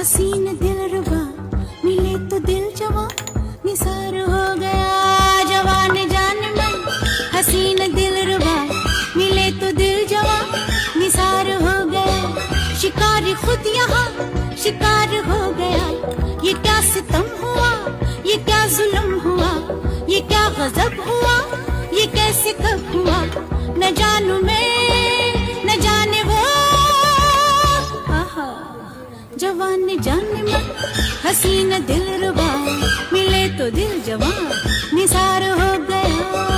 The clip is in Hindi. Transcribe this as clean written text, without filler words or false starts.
हसीन दिलरुबा मिले तो दिल जवां निसार हो गया जवान जान मन। हसीन दिलरुबा मिले तो दिल जवां निसार हो गया। शिकार खुद यहाँ शिकार हो गया। ये क्या सितम हुआ, ये क्या जुल्म हुआ, ये क्या गजब हुआ, ये कैसे कब हुआ, न जानू मैं न जाने वो। आहा जवान जाने मन हसीन दिलरुबा मिले तो दिल जवां निसार हो गया।